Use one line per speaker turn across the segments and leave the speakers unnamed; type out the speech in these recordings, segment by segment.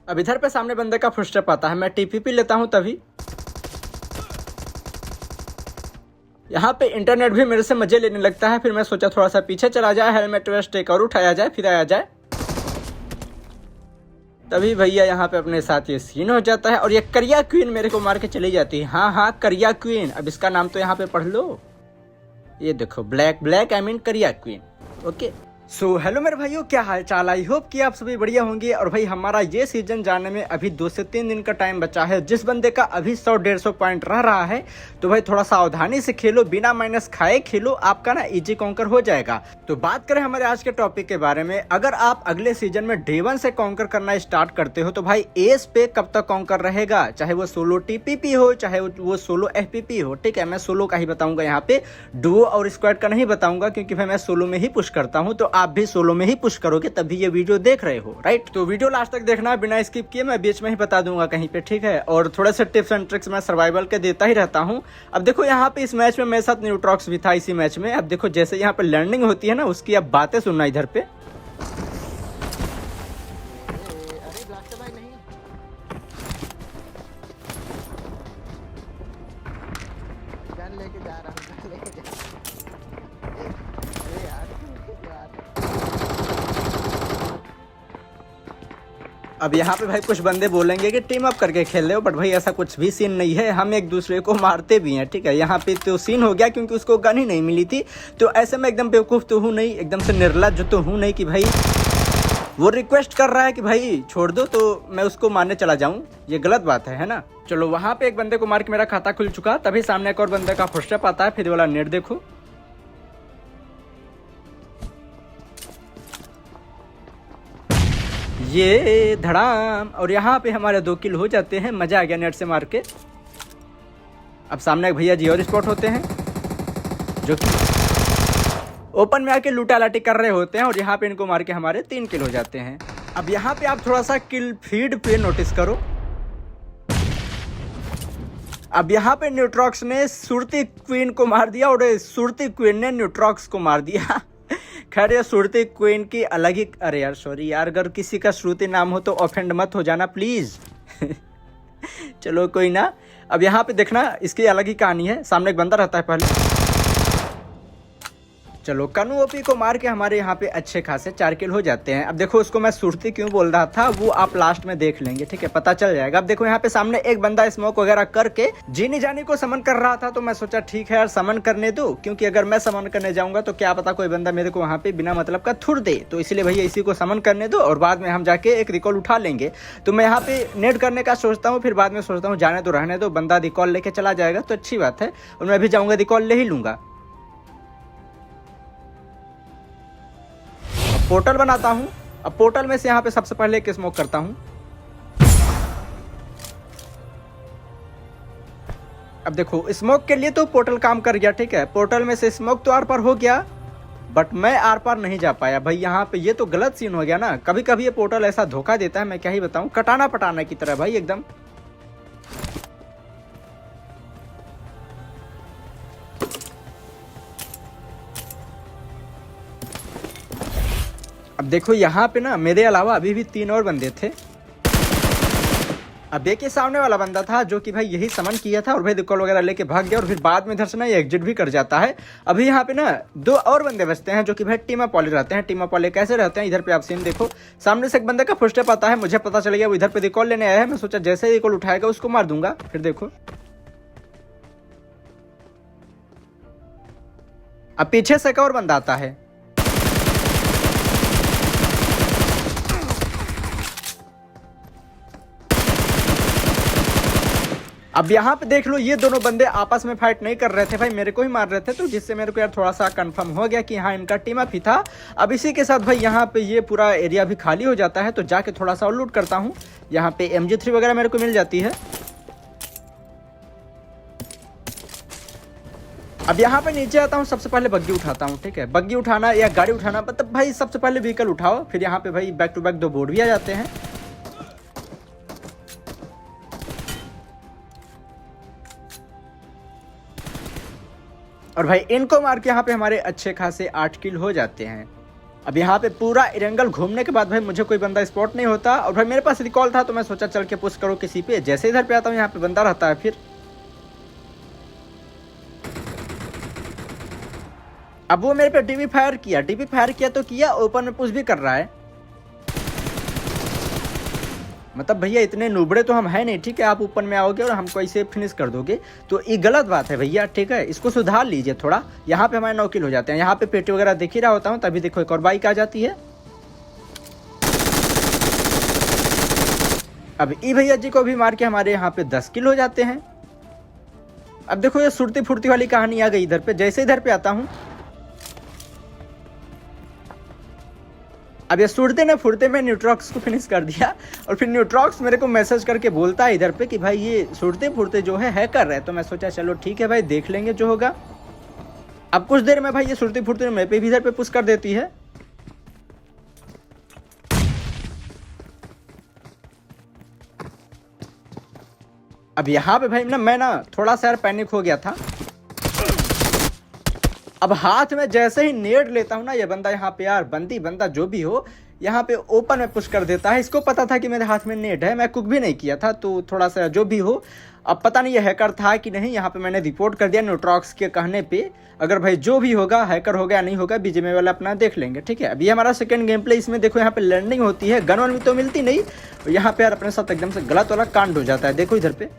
अब इधर पे सामने बंदे का फुटस्टेप आता है, मैं टीपीपी लेता हूँ तभी। यहाँ पे इंटरनेट भी मेरे से मजे लेने लगता है, फिर मैं सोचा थोड़ा सा पीछे चला जाए, हेलमेट वेस्ट एक और उठाया जाए फिर आया जाए। तभी भैया यहाँ पे अपने साथ ये सीन हो जाता है और ये करिया क्वीन मेरे को मार के चली जाती है। हाँ हाँ करिया क्वीन, अब इसका नाम तो यहाँ पे पढ़ लो, ये देखो ब्लैक आई मीन करिया क्वीन। ओके सो हेलो मेरे भाइयों, क्या हाल चाल, आई होप कि आप सभी बढ़िया होंगे। और भाई हमारा ये सीजन जाने में अभी 2 से 3 दिन का टाइम बचा है। जिस बंदे का अभी 100-150 पॉइंट रह रहा है तो भाई थोड़ा सावधानी से खेलो, बिना माइनस खाए खेलो, आपका ना इजी कॉन्कर हो जाएगा। तो बात करें हमारे आज के टॉपिक के बारे में, अगर आप अगले सीजन में डे 1 से कॉन्कर करना स्टार्ट करते हो तो भाई एस पे कब तक कॉन्कर रहेगा, चाहे वो सोलो टीपीपी हो चाहे वो सोलो एफपीपी हो। ठीक है, मैं सोलो का ही बताऊंगा यहाँ पे, डुओ और स्क्वाड का नहीं बताऊंगा, क्योंकि भाई मैं सोलो में ही पुश करता हूँ। तो आप भी सोलो में ही पुश करोगे तभी ये वीडियो देख रहे हो, राइट। तो वीडियो लास्ट तक देखना बिना स्किप किए, मैं बीच में ही बता दूंगा कहीं पे, ठीक है। और थोड़े से टिप्स एंड ट्रिक्स मैं सर्वाइवल के देता ही रहता हूँ। अब देखो यहाँ पे इस मैच में मेरे साथ न्यूट्रॉक्स भी था इसी मैच में। अब देखो जैसे यहाँ पे लर्निंग होती है ना, उसकी अब बातें सुनना इधर पे।
लेके जा रहा हूँ, लेके जा अरे यार
अब यहाँ पे भाई कुछ बंदे बोलेंगे कि टीम अप करके खेल रहे हो, बट भाई ऐसा कुछ भी सीन नहीं है, हम एक दूसरे को मारते भी हैं। ठीक है, यहाँ पे तो सीन हो गया क्योंकि उसको गन ही नहीं मिली थी। तो ऐसे में एकदम बेवकूफ़ तो हूँ नहीं, एकदम से निर्लज्ज तो हूँ नहीं कि भाई वो रिक्वेस्ट कर रहा है कि भाई छोड़ दो तो मैं उसको मारने चला जाऊं, ये गलत बात है ना। चलो वहां पे एक बंदे को मार के मेरा खाता खुल चुका, तभी सामने एक और बंदे का फुटस्टेप आता है, फिर वाला नेट देखो। ये धड़ाम, और यहाँ पे हमारे 2 किल हो जाते हैं, मजा आ गया नेट से मार के। अब सामने एक भैया जी और स्पॉट होते हैं जो कि ओपन में आके लूटा लाटी कर रहे होते हैं, और यहाँ पे इनको मार के हमारे 3 किल हो जाते हैं। अब यहाँ पे आप थोड़ा सा किल फीड पे नोटिस करो। अब यहाँ पे न्यूट्रॉक्स ने सुरती क्वीन को मार दिया और सुरती क्वीन ने न्यूट्रॉक्स को मार दिया। खैर ये सुरती क्वीन की अलग ही, अरे यार सॉरी यार, अगर किसी का श्रुति नाम हो तो ऑफेंड मत हो जाना प्लीज। चलो कोई ना। अब यहाँ पे देखना इसकी अलग ही कहानी है, सामने एक बंदा रहता है पहले। चलो कनु ओपी को मार के हमारे यहाँ पे अच्छे खासे 4 किल हो जाते हैं। अब देखो उसको मैं सुरती क्यों बोल रहा था वो आप लास्ट में देख लेंगे, ठीक है, पता चल जाएगा। अब देखो यहाँ पे सामने एक बंदा स्मोक वगैरह करके जीनी जानी को समन कर रहा था, तो मैं सोचा ठीक है यार समन करने दो, क्योंकि अगर मैं समन करने जाऊंगा तो क्या पता कोई बंदा मेरे को वहाँ पे बिना मतलब का थुड़ दे, तो इसलिए भैया इसी को समन करने दो और बाद में हम जाके एक रिकॉल उठा लेंगे। तो मैं यहाँ पे नेट करने का सोचता हूँ, फिर बाद में सोचता हूँ जाने दो रहने दो, बंदा रिकॉल लेके चला जाएगा तो अच्छी बात है, और मैं भी जाऊँगा रिकॉल ले ही लूंगा। पोर्टल बनाता हूं। अब पोर्टल में से यहाँ पे सबसे पहले एक स्मोक करता हूं। अब देखो स्मोक के लिए तो पोर्टल काम कर गया, ठीक है, पोर्टल में से स्मोक तो आर पार हो गया, बट मैं आर पार नहीं जा पाया भाई। यहाँ पे ये तो गलत सीन हो गया ना, कभी कभी ये पोर्टल ऐसा धोखा देता है, मैं क्या ही बताऊं, कटाना पटाना की तरह भाई एकदम। अब देखो यहाँ पे ना मेरे अलावा अभी भी 3 और बंदे थे। अब एक ही सामने वाला बंदा था जो कि भाई यही समन किया था और भाई रिकॉल वगैरह लेके भाग गया, और फिर बाद में इधर से ना ये एग्जिट भी कर जाता है। अभी यहाँ पे ना 2 और बंदे बचते हैं जो कि भाई टीम अप वाले रहते हैं। टीम अप वाले कैसे रहते हैं, इधर पे आप सीन देखो, सामने से एक बंदे का फुटस्टेप आता है, मुझे पता चल गया वो इधर पे रिकॉल लेने आया है, मैं सोचा जैसे ही रिकॉल उठाएगा उसको मार दूंगा। फिर देखो अब पीछे से एक और बंदा आता है। अब यहाँ पे देख लो ये दोनों बंदे आपस में फाइट नहीं कर रहे थे भाई, मेरे को ही मार रहे थे, तो जिससे मेरे को यार थोड़ा सा कंफर्म हो गया कि हाँ इनका टीम अप ही था। अब इसी के साथ भाई यहाँ पे ये पूरा एरिया भी खाली हो जाता है, तो जाके थोड़ा सा और लूट करता हूँ। यहाँ पे MG3 वगैरह मेरे को मिल जाती है। अब यहाँ पे नीचे आता हूँ, सबसे पहले बग्गी उठाता हूँ, ठीक है, बग्गी उठाना या गाड़ी उठाना, मतलब भाई सबसे पहले व्हीकल उठाओ, फिर यहाँ पे भाई बैक टू बैक 2 बोर्ड भी आ जाते हैं। और भाई इनको मार के यहाँ पे हमारे अच्छे खासे 8 किल हो जाते हैं। अब यहाँ पे पूरा एंगल घूमने के बाद भाई मुझे कोई बंदा स्पॉट नहीं होता, और भाई मेरे पास रिकॉल था तो मैं सोचा चल के पुश करो किसी पे। जैसे इधर पे आता हूँ यहाँ पे बंदा रहता है, फिर अब वो मेरे पे डीपी फायर किया तो किया, ओपन में पुश भी कर रहा है। मतलब भैया इतने नुबड़े तो हम है नहीं, ठीक है। आप ऊपर में आओगे और हमको ऐसे फिनिश कर दोगे तो ये गलत बात है भैया, ठीक है। इसको सुधार लीजिए थोड़ा। यहाँ पे हमारे 9 किल हो जाते हैं। यहाँ पे पेटी वगैरह देख ही रहा होता हूँ, तभी देखो एक और बाइक आ जाती है। अब ई भैया जी को भी मार के हमारे यहाँ पे 10 किल हो जाते हैं। अब देखो ये सुरती फुर्ती वाली कहानी आ गई इधर पे। जैसे इधर पे आता हूँ, अब ये सुरते ने फुरते में न्यूट्रॉक्स को फिनिश कर दिया, और फिर न्यूट्रॉक्स मेरे को मैसेज करके बोलता है इधर पे कि भाई ये सुरते फुरते जो है हैकर है। तो मैं सोचा चलो ठीक है भाई, देख लेंगे जो होगा। अब कुछ देर में भाई ये सुरती फुरते मेरे पे भी इधर पे पुश कर देती है। अब यहाँ पे भाई मैं थोड़ा सा यार पैनिक हो गया था। अब हाथ में जैसे ही नेड लेता हूँ ना, ये बंदा यहाँ पे यार बंदा जो भी हो यहाँ पे ओपन में पुश कर देता है। इसको पता था कि मेरे हाथ में नेड है, मैं कुक भी नहीं किया था, तो थोड़ा सा जो भी हो। अब पता नहीं ये हैकर था कि नहीं, यहाँ पे मैंने रिपोर्ट कर दिया न्यूट्रॉक्स के कहने पे। अगर भाई जो भी होगा, हैकर होगा या नहीं होगा, बीजेमे वाला अपना देख लेंगे, ठीक है। अभी हमारा सेकंड गेम प्ले। इसमें देखो यहाँ पे लैंडिंग होती है, गन वन भी तो मिलती नहीं, यहाँ पे यार अपने साथ एकदम से गलत वाला कांड हो जाता है। देखो इधर पे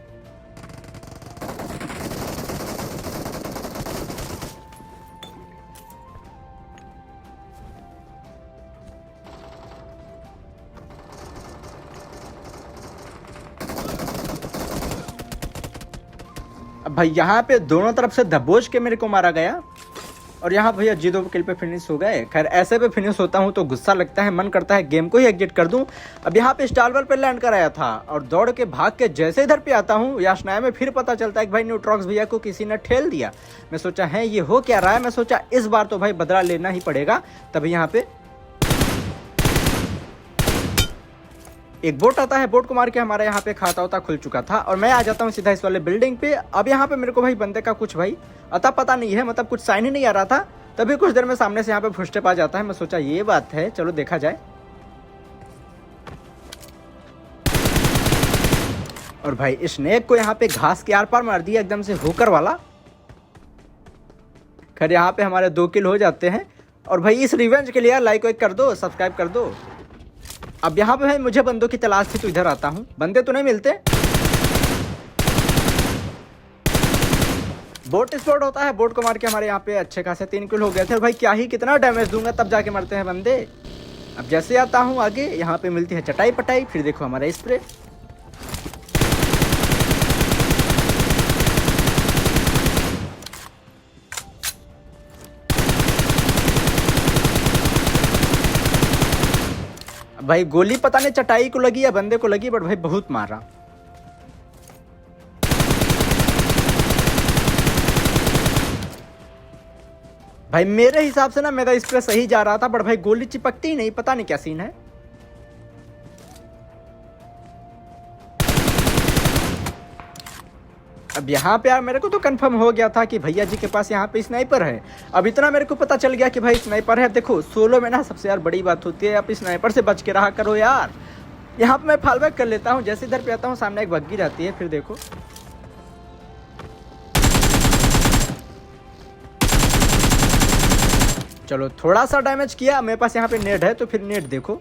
भाई यहाँ पे दोनों तरफ से दबोच के मेरे को मारा गया, और यहाँ भैया जी 2 किल पे फिनिश हो गए। खैर ऐसे पे फिनिश होता हूँ तो गुस्सा लगता है, मन करता है गेम को ही एग्जिट कर दूं। अब यहाँ पे स्टारवल पे लैंड कराया था, और दौड़ के भाग के जैसे इधर पे आता हूँ याशनाया में, फिर पता चलता है कि भाई न्यूट्रॉक्स भैया को किसी ने ठेल दिया। मैं सोचा है ये हो क्या रहा है, मैं सोचा इस बार तो भाई बदला लेना ही पड़ेगा। तभी यहाँ पे एक बोट आता है, बोट को मार के हमारा यहाँ पे खाता होता खुल चुका था, और मैं आ जाता हूँ सीधा इस वाले बिल्डिंग पे। अब यहाँ पे मेरे को भाई बंदे का कुछ भाई अता पता नहीं है, मतलब कुछ साइन ही नहीं आ रहा था। तभी कुछ देर में सामने से यहाँ पे फुटस्टेप आ जाता है। मैं सोचा ये बात है, चलो देखा जाए। और भाई स्नेक को यहाँ पे घास के आर पार मार दिया एकदम से होकर वाला। खैर यहाँ पे हमारे 2 किल हो जाते हैं, और भाई इस रिवेंज के लिए लाइक वाइक कर दो, सब्सक्राइब कर दो। अब यहाँ पे भाई मुझे बंदों की तलाश थी, तो इधर आता हूँ। बंदे तो नहीं मिलते, बोट स्पॉट होता है। बोट को मार के हमारे यहाँ पे अच्छे खासे 3 किल हो गए थे। भाई क्या ही कितना डैमेज दूंगा तब जाके मरते हैं बंदे। अब जैसे आता हूँ आगे, यहाँ पे मिलती है चटाई पटाई। फिर देखो हमारा स्प्रे। भाई गोली पता नहीं चटाई को लगी या बंदे को लगी, बट भाई बहुत मारा। भाई मेरे हिसाब से ना मेरा स्प्रे सही जा रहा था, बट भाई गोली चिपकती ही नहीं, पता नहीं क्या सीन है। अब यहाँ पे यार मेरे को तो कंफर्म हो गया था कि भैया जी के पास यहाँ पे स्नाइपर है। अब इतना मेरे को पता चल गया कि भाई स्नाइपर है। देखो सोलो में ना सबसे यार बड़ी बात होती है, आप स्नाइपर से बच के रहा करो यार। यहाँ पे मैं फॉल बैक कर लेता हूँ। जैसे इधर पे आता हूँ, सामने एक बग्गी रहती है। फिर देखो चलो थोड़ा सा डैमेज किया। मेरे पास यहाँ पे नेट है, तो फिर नेट देखो।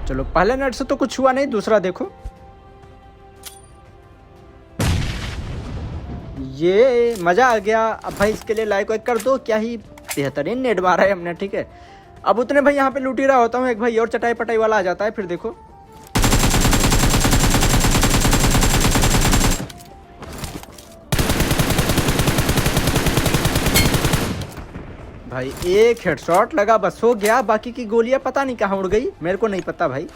चलो पहले नेट से तो कुछ हुआ नहीं, दूसरा देखो। ये मजा आ गया। अब भाई इसके लिए लाइक वाइक कर दो। क्या ही बेहतरीन नेट मारा है हमने, ठीक है। अब उतने भाई यहाँ पे लूट ही रहा होता हूँ, एक भाई और चटाई पटाई वाला आ जाता है। फिर देखो भाई एक हेडशॉट लगा, बस हो गया। बाकी की गोलियां पता नहीं कहाँ उड़ गई, मेरे को नहीं पता भाई।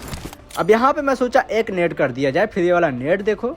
अब यहाँ पे मैं सोचा एक नेट कर दिया जाए। फिर ये वाला नेट देखो।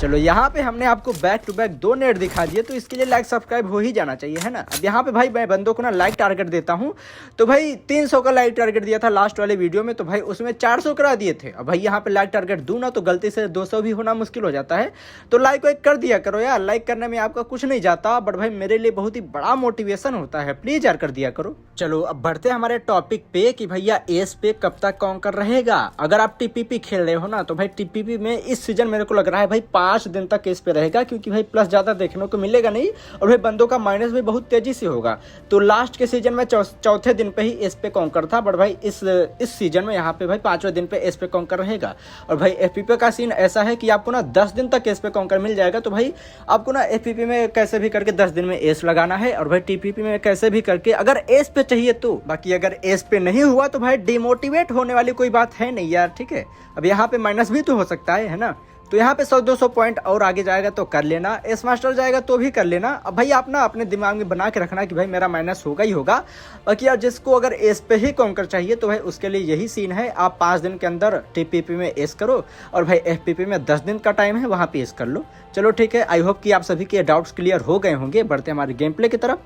चलो यहाँ पे हमने आपको बैक टू बैक 2 नेट दिखा दिए, तो इसके लिए लाइक सब्सक्राइब हो ही जाना चाहिए, है ना। अब यहाँ पे भाई मैं बंदों को ना लाइक टारगेट देता हूँ, तो भाई 300 का लाइक टारगेट दिया था लास्ट वाले वीडियो में, तो भाई उसमें 400 करा दिए थे। अब भाई यहाँ पे लाइक टारगेट दूँ ना तो गलती से 200 भी होना मुश्किल हो जाता है, तो लाइक वाइक कर दिया करो यार। लाइक करने में आपका कुछ नहीं जाता, बट भाई मेरे लिए बहुत ही बड़ा मोटिवेशन होता है, प्लीज यार कर दिया करो। चलो अब बढ़ते हैं हमारे टॉपिक पे कि भैया एस पे कब तक कॉन्कर रहेगा। अगर आप टीपीपी खेल रहे हो ना, तो भाई टीपीपी में इस सीजन मेरे को लग रहा है भाई 5 दिन तक एस पे रहेगा, क्योंकि भाई प्लस ज्यादा देखने को मिलेगा नहीं, और भाई बंदों का माइनस भी बहुत तेजी से होगा। तो लास्ट के सीजन में चौथे दिन पे ही एस पे कॉन्कर था, बट भाई इस सीजन में यहाँ पे भाई 5वें दिन पे एस पे कॉन्कर रहेगा। और भाई एफपीपी का सीन ऐसा है कि आपको ना 10 दिन तक एस पे कॉन्कर मिल जाएगा, तो भाई आपको ना एफपीपी में कैसे भी करके 10 दिन में एस लगाना है, और भाई टीपीपी में कैसे भी करके अगर एस पे चाहिए तो। बाकी अगर एस पे नहीं हुआ तो भाई डिमोटिवेट होने वाली कोई बात है नहीं यार, ठीक है। अब यहाँ पे माइनस भी तो हो सकता है ना, तो यहाँ पे 100-200 पॉइंट और आगे जाएगा तो कर लेना, एस मास्टर जाएगा तो भी कर लेना। अब भाई आप ना अपने दिमाग में बना के रखना कि भाई मेरा माइनस होगा ही होगा। बाकी यार जिसको अगर एस पे ही कॉन्कर चाहिए तो भाई उसके लिए यही सीन है, आप 5 दिन के अंदर टीपीपी में एस करो, और भाई एफपीपी में 10 दिन का टाइम है, वहाँ पे एस कर लो। चलो ठीक है, आई होप कि आप सभी के डाउट्स क्लियर हो गए होंगे। बढ़ते हैं हमारे गेम प्ले की तरफ।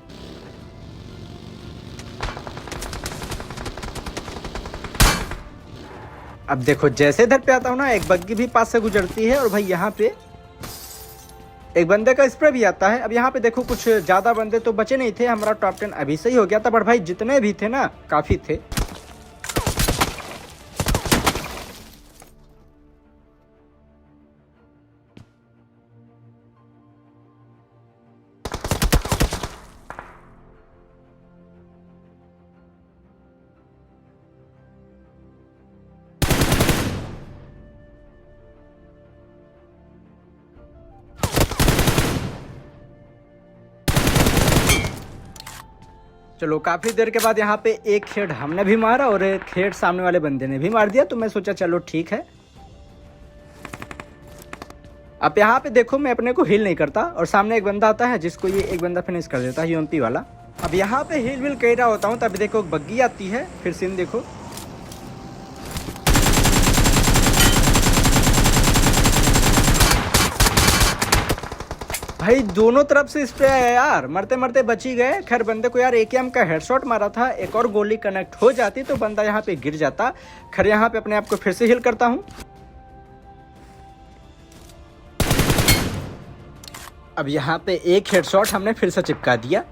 अब देखो जैसे इधर पे आता हूँ ना, एक बग्गी भी पास से गुजरती है, और भाई यहाँ पे एक बंदे का स्प्रे भी आता है। अब यहाँ पे देखो कुछ ज्यादा बंदे तो बचे नहीं थे, हमारा टॉप 10 अभी से ही हो गया था, बट भाई जितने भी थे ना काफी थे। चलो काफी देर के बाद यहाँ पे एक हेड हमने भी मारा और एक हेड सामने वाले बंदे ने भी मार दिया, तो मैं सोचा चलो ठीक है। अब यहाँ पे देखो मैं अपने को हील नहीं करता, और सामने एक बंदा आता है जिसको ये एक बंदा फिनिश कर देता है, यूएमपी वाला। अब यहाँ पे हील विल कह रहा होता हूँ, तभी देखो बग्गी आती है, फिर सीन देखो। भाई दोनों तरफ से स्प्रे आया यार, मरते मरते बच ही गए। खैर बंदे को यार एकेएम का हेडशॉट मारा था, एक और गोली कनेक्ट हो जाती तो बंदा यहाँ पे गिर जाता। खैर यहाँ पे अपने आप को फिर से हील करता हूँ। अब यहाँ पे एक हेडशॉट हमने फिर से चिपका दिया।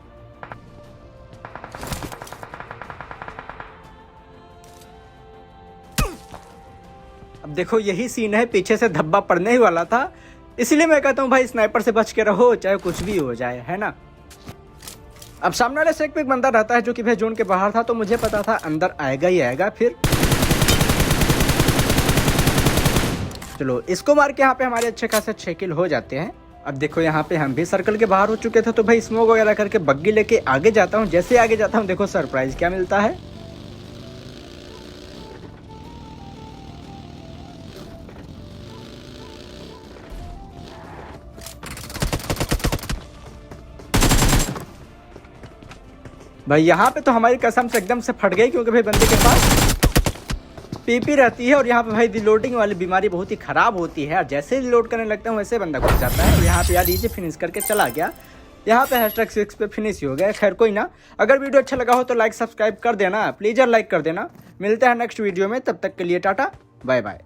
अब देखो यही सीन है, पीछे से धब्बा पड़ने ही वाला था, इसलिए मैं कहता हूँ भाई स्नाइपर से बच के रहो, चाहे कुछ भी हो जाए, है ना। अब सामने वाले सेक पे एक बंदा रहता है जो कि भाई जोन के बाहर था, तो मुझे पता था अंदर आएगा ही आएगा। फिर चलो इसको मार के यहाँ पे हमारे अच्छे खासे 6 किल हो जाते हैं। अब देखो यहाँ पे हम भी सर्कल के बाहर हो चुके थे, तो भाई स्मोक वगैरह करके बग्गी लेके आगे जाता हूँ। जैसे आगे जाता हूँ देखो सरप्राइज क्या मिलता है। भाई यहाँ पे तो हमारी कसम से एकदम से फट गई, क्योंकि भाई बंदे के पास पीपी रहती है, और यहाँ पे भाई रिलोडिंग वाली बीमारी बहुत ही खराब होती है, और जैसे रिलोड करने लगता हूँ वैसे बंदा घुस जाता है। और यहाँ पे यार इजी फिनिश करके चला गया, यहाँ पे #6 पे फिनिश ही हो गया। खैर कोई ना, अगर वीडियो अच्छा लगा हो तो लाइक सब्सक्राइब कर देना, प्लीज यार लाइक कर देना। मिलते हैं नेक्स्ट वीडियो में, तब तक के लिए टाटा बाय बाय।